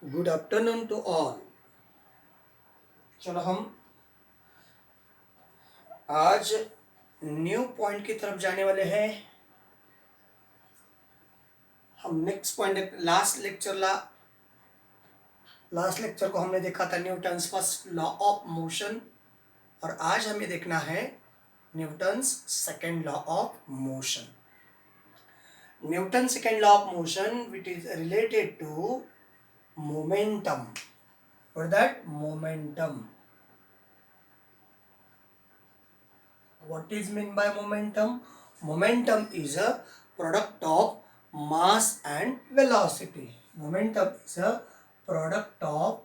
Good afternoon to all. चलो हम आज new point की तरफ जाने वाले हैं। हम नेक्स्ट पॉइंट लास्ट लेक्चर को हमने देखा था Newton's first law of motion, और आज हमें देखना है Newton's second law of motion. Newton second law of motion which is related to momentum, और that momentum, what is meant by momentum? Momentum is a product of mass and velocity. Momentum is a product of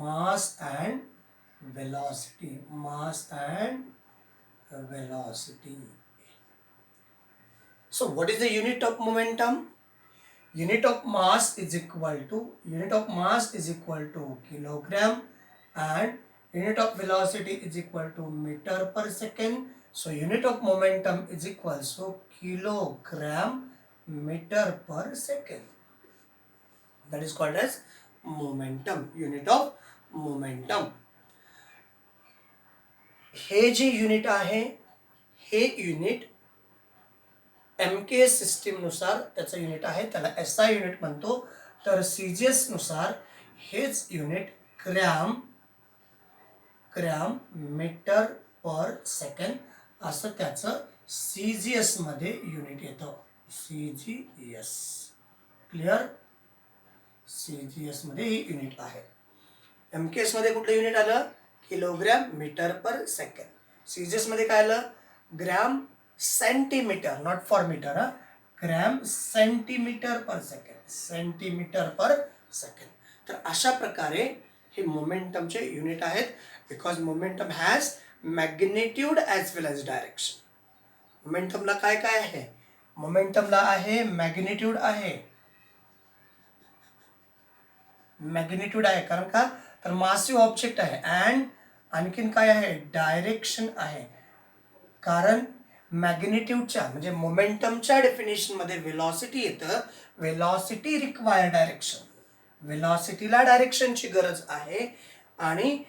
mass and velocity. Mass and velocity. So what is the unit of momentum? Unit of mass is equal to kilogram, and unit of velocity is equal to meter per second. So unit of momentum is equal to kilogram meter per second. That is called as momentum, unit of momentum. हे जे unit आहे हे unit MK सिस्टीमनुसार त्याचं unit आहे, त्याला SI unit म्हणतो. तर CGS नुसार हेच unit gram metre per second असं त्याचं CGS मध्ये युनिट येतं. CGS clear? CGS मध्ये ही युनिट आहे. MKS मध्ये कुठलं युनिट आलं? Kilogram metre per second. CGS मध्ये काय आलं? Gram centimetre, not for metre, gram centimetre per second. Centimetre per second. तर अशा प्रकारे हे मोमेंटमचे युनिट आहेत, because momentum has magnitude as well as direction. मोमेंटमला काय काय आहे? मोमेंटमला आहे मॅग्निट्यूड आहे. मॅग्निट्यूड आहे कारण का? तर मासिव्ह ऑब्जेक्ट आहे. अँड आणखीन काय आहे? डायरेक्शन आहे. कारण मॅग्निट्यूडच्या म्हणजे मोमेंटमच्या डेफिनेशन मध्ये वेलॉसिटी येतं. Velocity require direction. वेलॉसिटीला डायरेक्शनची गरज आहे, आणि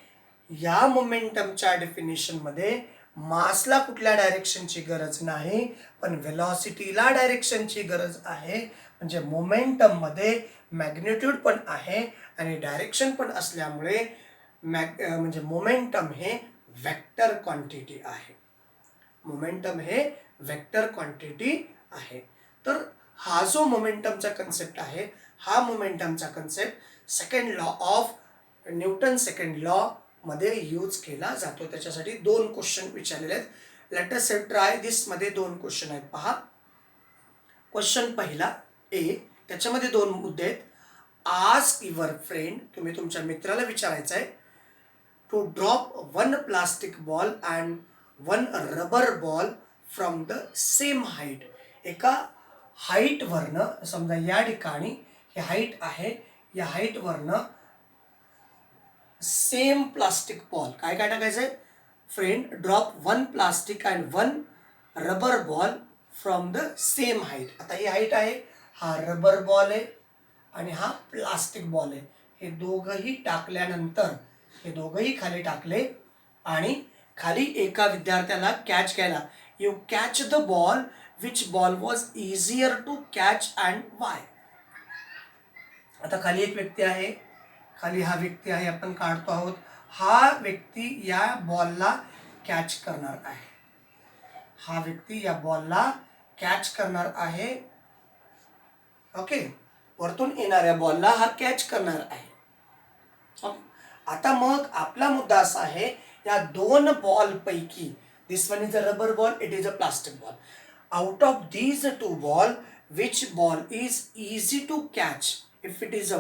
या मोमेंटमच्या डेफिनेशन मध्ये मासला कुठल्या डायरेक्शनची गरज नाही, पण वेलॉसिटीला डायरेक्शनची गरज आहे. म्हणजे मोमेंटम मध्ये मॅग्निट्यूड पण आहे आणि डायरेक्शन पण असल्यामुळे म्हणजे मोमेंटम हे वेक्टर क्वांटिटी आहे. मोमेंटम हे वेक्टर क्वांटिटी आहे. तर हा जो मोमेंटमचा कन्सेप्ट आहे, हा मोमेंटमचा concept second law of Newton second law मध्ये यूज केला जातो. त्याच्यासाठी 2 क्वेश्चन विचारलेले आहेत. Let us try this. मध्ये 2 क्वेश्चन आहेत पहा. क्वेश्चन पहिला ए, त्याच्यामध्ये 2 मुद्दे आहेत. आस्क युअर फ्रेंड, तुम्ही तुमच्या मित्राला विचारायचं आहे, to drop 1 plastic ball and 1 rubber ball from the same height. एका हाईटवरनं, समजा या ठिकाणी ही हाईट आहे, या हाईटवरनं सेम प्लास्टिक बॉल, काय काय टाकायचं आहे? Friend drop 1 plastic and 1 rubber ball from the same height. आता ही हाईट आहे, हा रबर बॉल आहे आणि हा प्लास्टिक बॉल आहे. हे दोघंही टाकल्यानंतर हे दोघंही खाली टाकले, आणि खाली एका विद्यार्थ्याला कॅच घ्यायला, you catch the ball, which ball was easier to catch and why. आता खाली एक व्यक्ती आहे, खाली हा व्यक्ती आहे, आपण काढतो आहोत. हा व्यक्ती या बॉलला कॅच करणार आहे. हा व्यक्ती या बॉलला कॅच करणार आहे. ओके, वरतून येणाऱ्या बॉलला हा कॅच करणार आहे. आता मग आपला मुद्दा असा आहे, या 2 बॉल पैकी, this one is a rubber ball, it is a plastic ball. Out of these 2 ball, which ball is easy to catch? If it is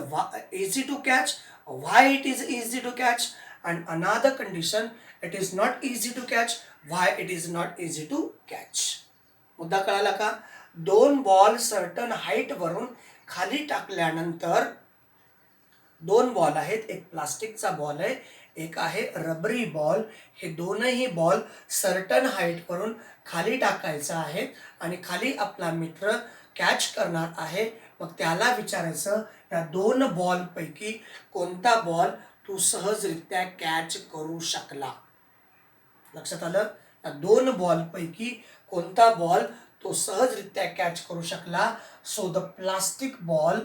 easy to catch, why it is easy to catch? And another condition, it is not easy to catch, why it is not easy to catch? मुद्दा कळाला का? 2 ball certain height वरून खाली टाकल्यानंतर 2 ball आहेत. एक प्लास्टिकचा ball आहे, एक आहे रबरी बॉल. हे दोनही बॉल सर्टन हाईट वरून खाली टाकायचा आहेत, आणि खाली आपला मित्र कॅच करणार आहे. मग त्याला विचारायचं या दोन बॉलपैकी कोणता बॉल तू सहजरित्या कॅच करू शकला. लक्षात आलं? या दोन बॉलपैकी कोणता बॉल तो सहजरित्या कॅच करू शकला. So the plastic ball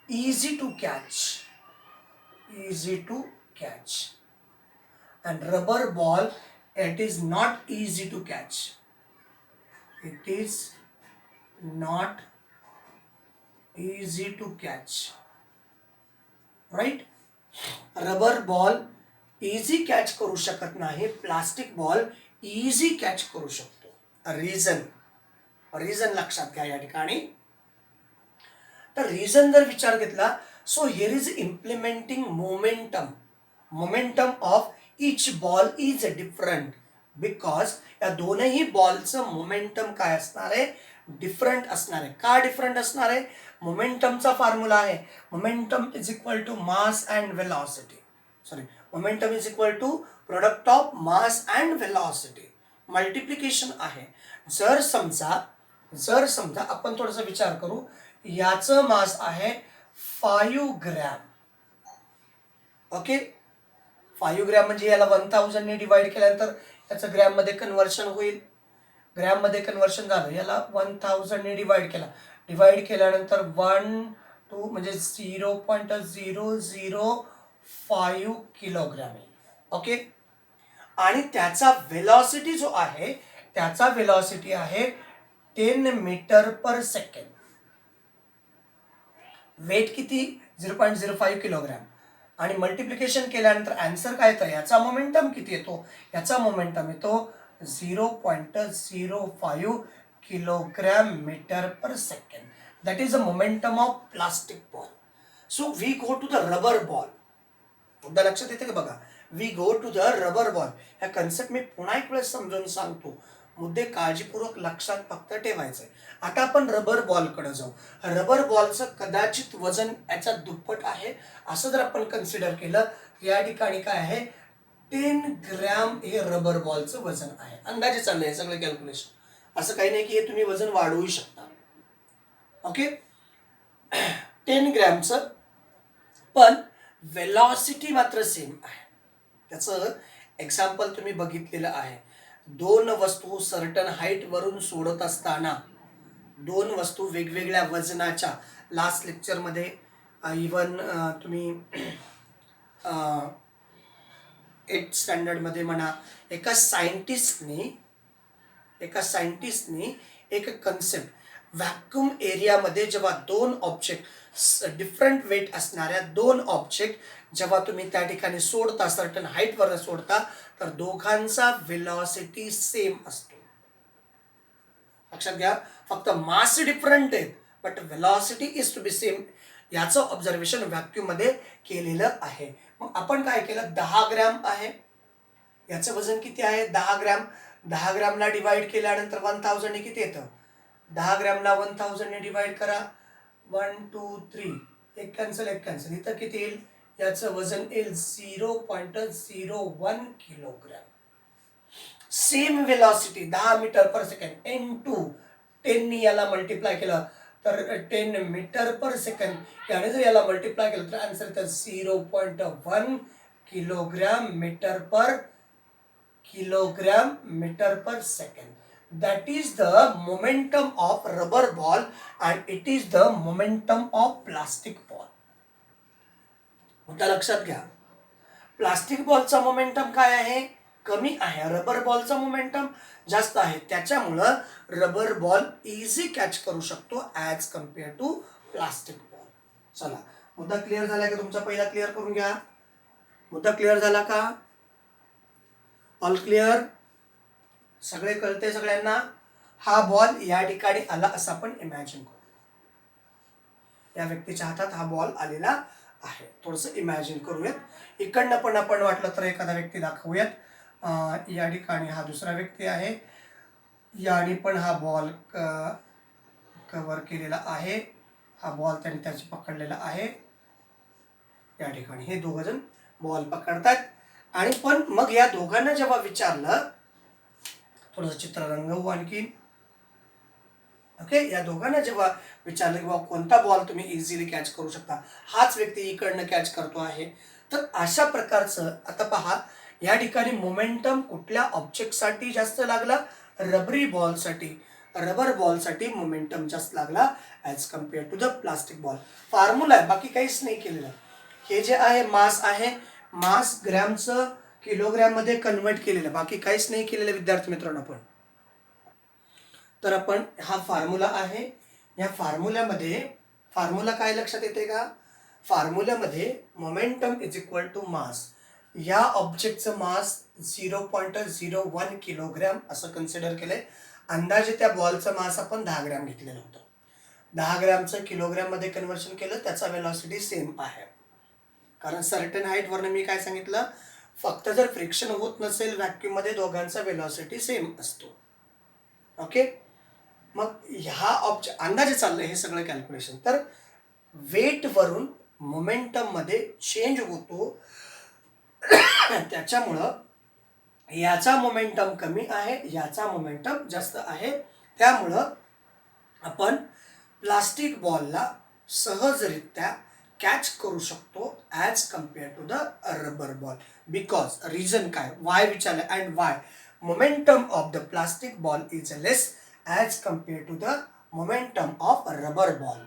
easy to catch and rubber ball it is not easy to catch. It is not easy to catch, right? Rubber ball easy catch करू शकत नाही, प्लास्टिक बॉल इझी कॅच करू शकतो. Reason लक्षात घ्या या ठिकाणी. तर रिझन जर विचार घेतला, so here is implementing momentum of each ball is different because या दोनही बॉलचं मोमेंटम काय असणार आहे, डिफरंट असणार आहे. का डिफरंट असणार आहे? मोमेंटमचा फॉर्म्युला आहे momentum is equal to mass and velocity. Momentum is equal to product of mass and velocity. Multiplication आहे. जर समजा आपण थोडासा विचार करू, याचं मास आहे 5 ग्रॅम. ओके, 5 ग्रॅम म्हणजे याला 1000 ने डिवाइड केल्यानंतर याचं ग्रॅममध्ये कन्व्हर्शन होईल. ग्रॅममध्ये कन्व्हर्शन झालं, याला 1000 ने डिवाइड केल्यानंतर 1 2 म्हणजे 0.005 किलोग्रॅम येईल. ओके, आणि त्याचा वेलॉसिटी जो आहे, त्याचा वेलॉसिटी आहे 10 मीटर पर सेकंड. वेट किती? 0.05 किलोग्रॅम. आणि मल्टिप्लिकेशन केल्यानंतर आन्सर काय येतं? याचा मोमेंटम किती येतो? याचा मोमेंटम येतो 0.05 kilogram metre per second. That is the momentum of plastic ball. So we go to the rubber ball. मुद्दा लक्षात येते का बघा? We go to the rubber ball. ह्या कन्सेप्ट मी पुन्हा एक वेळेस समजावून सांगतो, मुद्दे काळजीपूर्वक लक्षात फक्त ठेवायचे. आता आपण रबर बॉलकडे जाऊ. रबर बॉलचं कदाचित वजन याच्या दुप्पट आहे असं जर आपण कन्सिडर केलं, या ठिकाणी काय आहे, 10 ग्रॅम हे रबर बॉलचं वजन आहे. अंदाजे चाललंय सगळं कॅल्क्युलेशन, असं काही नाही की हे तुम्ही वजन वाढवू शकता. ओके, 10 ग्रॅमचं, पण वेलॉसिटी मात्र सेम आहे. त्याचं एक्झाम्पल तुम्ही बघितलेलं आहे. दोन वस्तू सर्टन हाईट वरून सोडत असताना, दोन वस्तू वेगवेगळ्या वजनाच्या, लास्ट लेक्चरमध्ये इवन तुम्ही 8th स्टँडर्डमध्ये म्हणा, एका सायंटिस्टनी एक कन्सेप्ट, व्हॅक्यूम एरियामध्ये जेव्हा दोन ऑब्जेक्ट, डिफरंट वेट असणाऱ्या दोन ऑब्जेक्ट जेव्हा तुम्ही त्या ठिकाणी सोडता, सर्टन हाईटवर सोडता, तर दोघांचा वेलॉसिटी सेम असतो. लक्षात घ्या, फक्त मास डिफरंट आहेत but velocity is to be same. याचं ऑब्झर्वेशन व्हॅक्यूममध्ये केलेलं आहे. मग आपण काय केलं, 10 ग्रॅम आहे, याचं वजन किती आहे, 10 ग्रॅम. 10 ग्रॅमला डिवाइड केल्यानंतर 1000 ने किती येतं, 10 ग्रॅमला 1000 ने डिवाइड करा, 1 2 3, एक कॅन्सल इथं किती येईल, याचं वजन येईल 0.01 kilogram. Same velocity 10 metre per second into 10 ने याला मल्टिप्लाय केलं तर 10 मीटर पर सेकंड, याने जर याला मल्टिप्लाय केलं तर आन्सर येतं 0.1 kilogram metre per second. That is the momentum of rubber ball and it is the momentum of plastic ball. मुद्दा लक्षात घ्या, प्लास्टिक बॉलचा मोमेंटम काय आहे, कमी आहे. रबर बॉलचा मोमेंटम जास्त आहे. त्याच्यामुळं रबर बॉल इझी कॅच करू शकतो as compare to plastic ball. चला, मुद्दा क्लिअर झाला का तुमचा? पहिला क्लिअर करून घ्या. मुद्दा क्लिअर झाला का? All clear? सगळे कळते सगळ्यांना? हा बॉल या ठिकाणी आला असं आपण इमॅजिन करू. या व्यक्तीच्या हातात हा बॉल आलेला आहे. थोडंसं इमॅजिन करूयात. इकडनं पण आपण वाटलं तर एखादा व्यक्ती दाखवूयात. या ठिकाणी हा दुसरा व्यक्ती आहे, याने पण हा बॉल कव्हर केलेला आहे. हा बॉल त्याने त्याची पकडलेला आहे. या ठिकाणी हे दोघ जण बॉल पकडतात. आणि पण मग या दोघांना जेव्हा विचारलं, थोडंसं चित्र रंगवू आणखी, ओके, या दोघांना जेव्हा विचारलं की बाबा कोणता बॉल तुम्ही इझिली कॅच करू शकता, हाच व्यक्ती इकडनं कॅच करतो आहे, तर अशा प्रकारचं आता पहा या ठिकाणी मोमेंटम कुठल्या ऑब्जेक्टसाठी जास्त लागला, रबरी बॉलसाठी, रबर बॉलसाठी मोमेंटम जास्त लागला as compare to the plastic ball. Formula आहे, बाकी काहीच नाही केलेलं. हे जे आहे मास आहे, मास ग्रॅमचं किलोग्रॅममध्ये कन्वर्ट केलेलं, बाकी काहीच नाही केलेलं विद्यार्थी मित्रांनो आपण. तर आपण हा फॉर्म्युला आहे, या फॉर्म्युल्यामध्ये फॉर्म्युला काय लक्षात येते का, फॉर्म्युल्यामध्ये momentum is equal to mass, या ऑब्जेक्टचं मास 0.01 किलोग्रॅम असं कन्सिडर केलंय. अंदाजे त्या बॉलचं मास आपण 10 ग्रॅम घेतलेलं होतं. 10 ग्रॅमचं किलोग्रॅममध्ये कन्व्हर्शन केलं, त्याचा वेलॉसिटी सेम आहे. कारण सर्टन हाईटवरनं मी काय सांगितलं, फक्त जर फ्रिक्शन होत नसेल व्हॅक्यूममध्ये दोघांचा वेलॉसिटी सेम असतो. ओके, मग ह्या अंदाजे चाललं हे सगळं कॅल्क्युलेशन. तर वेटवरून मोमेंटममध्ये चेंज होतो, त्याच्यामुळं याचा मोमेंटम कमी आहे, याचा मोमेंटम जास्त आहे. त्यामुळं आपण प्लास्टिक बॉलला सहजरित्या कॅच करू शकतो as compare to the rubber ball. Because reason काय, वाय विचारलं, and why momentum of the plastic ball is less as compare to the momentum of rubber ball.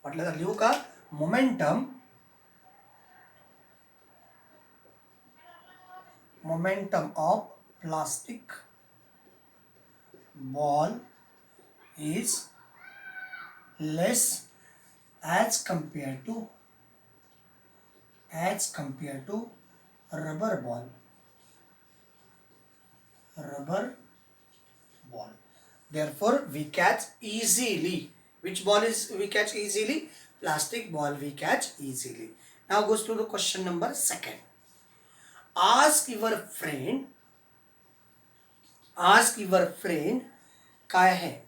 म्हटलं तर लिहू का, momentum of plastic ball is less as compared to rubber ball. Therefore we catch easily. Which ball is we catch easily? Plastic ball we catch easily. Now goes to the question number 2. Ask your friend काय है,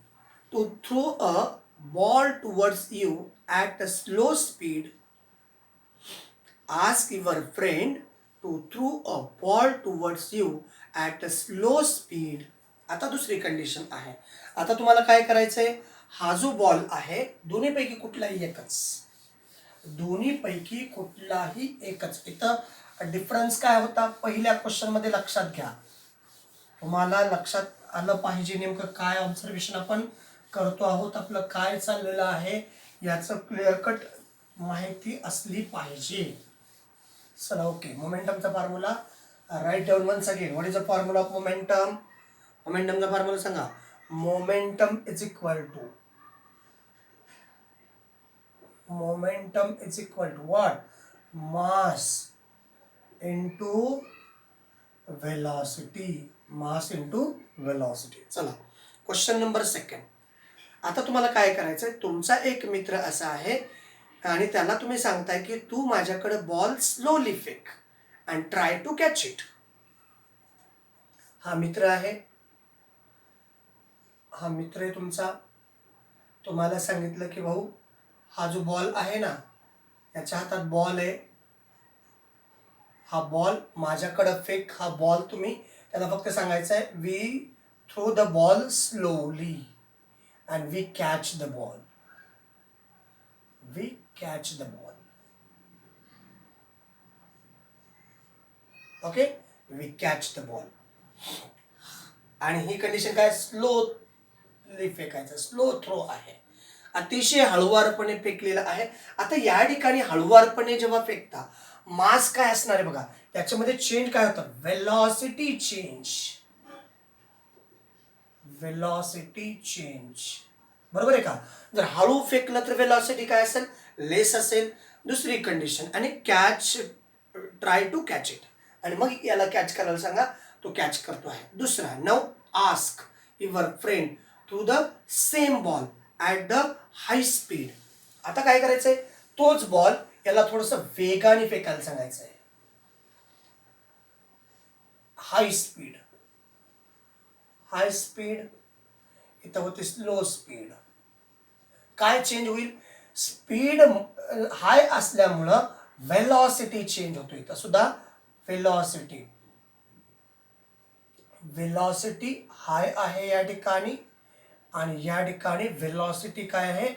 to throw a ball towards you at a slow speed. Ask your friend to throw a ball towards you at a slow speed. आता दुसरी condition आहे. आता तुम्हाला काय करायचंय, हा जो बॉल आहे दोन्हीपैकी कुठलाही एकच. इथं डिफरन्स काय होता पहिल्या क्वेश्चनमध्ये लक्षात घ्या, तुम्हाला लक्षात आलं पाहिजे नेमकं काय ऑब्झर्वेशन आपण करतो आहोत, आपलं काय चाललेलं आहे याचं क्लिअर कट माहिती असली पाहिजे. चला ओके, मोमेंटमचा formula right down once again. What is the formula of momentum? मोमेंटमचा फॉर्म्युला सांगा. Momentum is equal to what, mass into velocity. चला क्वेश्चन नंबर 2. आता तुम्हाला काय करायचंय, तुमचा एक मित्र असा आहे आणि त्याला तुम्ही सांगताय की तू माझ्याकडे बॉल स्लोली फेक and try to catch it. हा मित्र आहे तुमचा. तुम्हाला सांगितलं की भाऊ हा जो बॉल आहे ना, याच्या हातात बॉल आहे, हा बॉल माझ्याकडं फेक. हा बॉल तुम्ही त्याला फक्त सांगायचं आहे we throw the ball slowly and we catch the ball. Okay, we catch the ball. आणि ही कंडिशन काय, स्लोली फेकायचं, स्लो थ्रो आहे, अतिशय हळुवारपणे फेकलेला आहे. आता या ठिकाणी हळुवारपणे जेव्हा फेकता, मास काय असणार आहे बघा, त्याच्यामध्ये चेंज काय होतं, वेलॉसिटी चेंज. बरोबर आहे का? जर हळू फेकलं तर वेलॉसिटी काय असेल, लेस असेल. दुसरी कंडिशन, आणि catch, try to catch it, आणि मग याला कॅच करायला सांगा, तो कॅच करतो आहे. दुसरा, now ask your friend through the same ball at the high speed. आता काय करायचंय, तोच बॉल याला थोडस वेगाने फेकायला सांगायचं आहे. हाय स्पीड इथं होते स्लो स्पीड. काय चेंज होईल, स्पीड हाय असल्यामुळं वेलॉसिटी चेंज होतो. इथं सुद्धा वेलॉसिटी हाय आहे या ठिकाणी, आणि या ठिकाणी वेलॉसिटी काय आहे,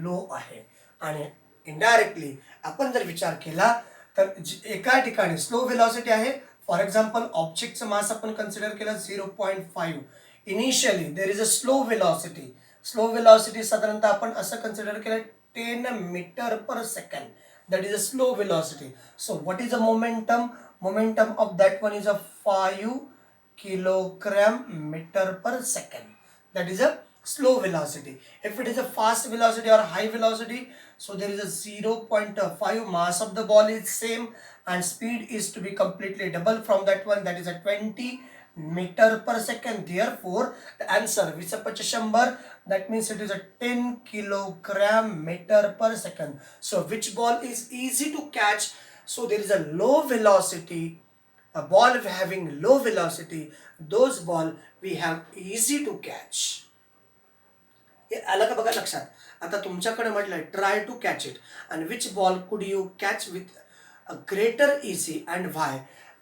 लो आहे. आणि इनडायरेक्टली आपण जर विचार केला तर एका ठिकाणी स्लो वेलॉसिटी आहे. फॉर एक्झाम्पल ऑब्जेक्टचं मास आपण कन्सिडर केलं 0.5. Initially there is a slow velocity. Slow velocity साधारणतः आपण असं कन्सिडर केलं 10 metre per second. that is a slow velocity. So what is the momentum? Momentum of that one is a 5 kilogram meter per second. That is a slow velocity. If it is a fast velocity or high velocity, so there is a 0.5. Mass of the ball is same and speed is to be completely double from that one, that is a 20 meter per second. Therefore the answer विसपच 100, that means it is a 10 kilogram meter per second. So which ball is easy to catch? So there is a low velocity, a ball having low velocity, those ball we have easy to catch. हे आलं का बघा लक्षात. आता तुमच्याकडे म्हटलं try to catch it आणि which ball could you catch with a greater easy and why.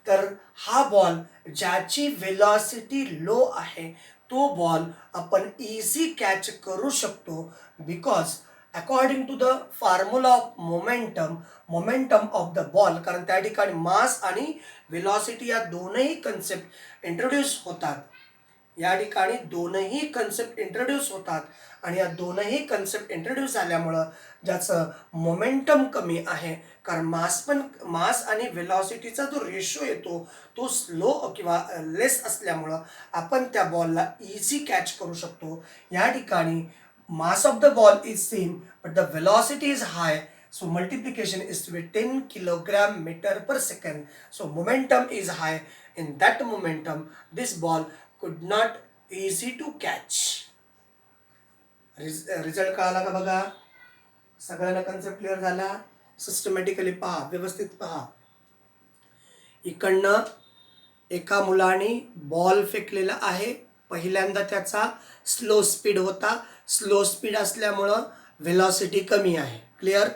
तर हा बॉल ज्याची वेलॉसिटी लो आहे तो बॉल आपण इझी कॅच करू शकतो, because according to the formula of momentum of the ball. कारण त्या ठिकाणी मास आणि वेलॉसिटी या दोनही कन्सेप्ट इंट्रोड्यूस होतात. या ठिकाणी दोनही कन्सेप्ट इंट्रोड्यूस होतात आणि या दोनही कन्सेप्ट इंट्रोड्यूस झाल्यामुळं ज्याचं मोमेंटम कमी आहे, कारण मास आणि वेलॉसिटीचा जो रेशो येतो तो स्लो किंवा लेस असल्यामुळं आपण त्या बॉलला इझी कॅच करू शकतो. या ठिकाणी mass of the ball is same but the velocity is hi. So multiplication is to be 10 kilogram meter per second. So momentum is high. In that momentum, this ball could not easy to catch. Result कळाला का बघा. सगळ्यांना concept clear झाला. Systematically पहा, व्यवस्थित पहा. इकडनं एका मुलाने बॉल फेकलेला आहे. पहिल्यांदा त्याचा स्लो स्पीड होता. स्लो स्पीड असल्यामुळं वेलॉसिटी कमी आहे. क्लिअर.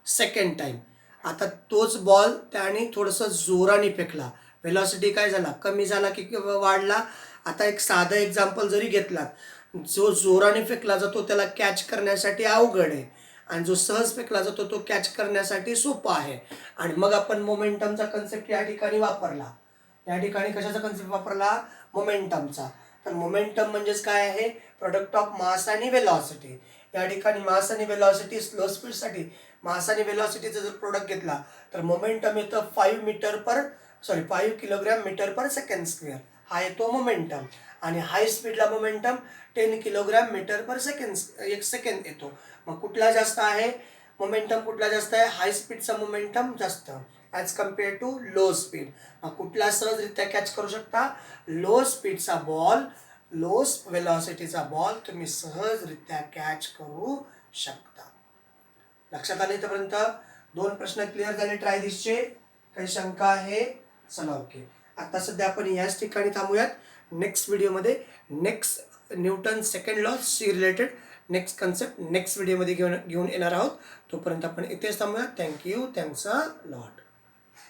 सेकंड टाइम आता तोच बॉल त्याने थोडंसं जोराने फेकला. वेलॉसिटी काय झाला, कमी झाला की वाढला. आता एक साधं एक्झाम्पल जरी घेतलात, जो जोराने फेकला जातो त्याला कॅच करण्यासाठी अवघड आहे आणि जो सहज फेकला जातो तो कॅच करण्यासाठी सोपा आहे. आणि मग आपण मोमेंटमचा कन्सेप्ट या ठिकाणी वापरला. या ठिकाणी कशाचा कन्सेप्ट वापरला, मोमेंटमचा. तर मोमेंटम म्हणजेच काय आहे, प्रोडक्ट ऑफ मास आणि वेलॉसिटी. या ठिकाणी मास आणि वेलॉसिटी स्लो स्पीडसाठी मास आणि वेलॉसिटीचा जर प्रोडक्ट घेतला तर मोमेंटम येतं 5 kilogram metre per second square. हा येतो मोमेंटम. आणि हाय स्पीडला momentum 10 kilogram metre per second, एक सेकंड येतो. मग कुठला जास्त आहे मोमेंटम, कुठला जास्त आहे, हाय स्पीडचा मोमेंटम जास्त as compare to low speed. मग कुठला सहजरित्या कॅच करू शकता, लो स्पीडचा बॉल, लो वेलॉसिटीचा बॉल तुम्ही सहजरित्या कॅच करू शकता. लक्षात आले इथपर्यंत. 2 प्रश्न क्लिअर झाले ट्राय दिसचे. काही शंका आहे, चला ओके. आता सध्या आपण याच ठिकाणी थांबूयात. नेक्स्ट व्हिडिओमध्ये नेक्स्ट न्यूटन सेकंड लॉ सी रिलेटेड नेक्स्ट कन्सेप्ट नेक्स्ट व्हिडिओमध्ये घेऊन येणार आहोत. तोपर्यंत आपण इथेच थांबूयात. Thank you, thanks a lot.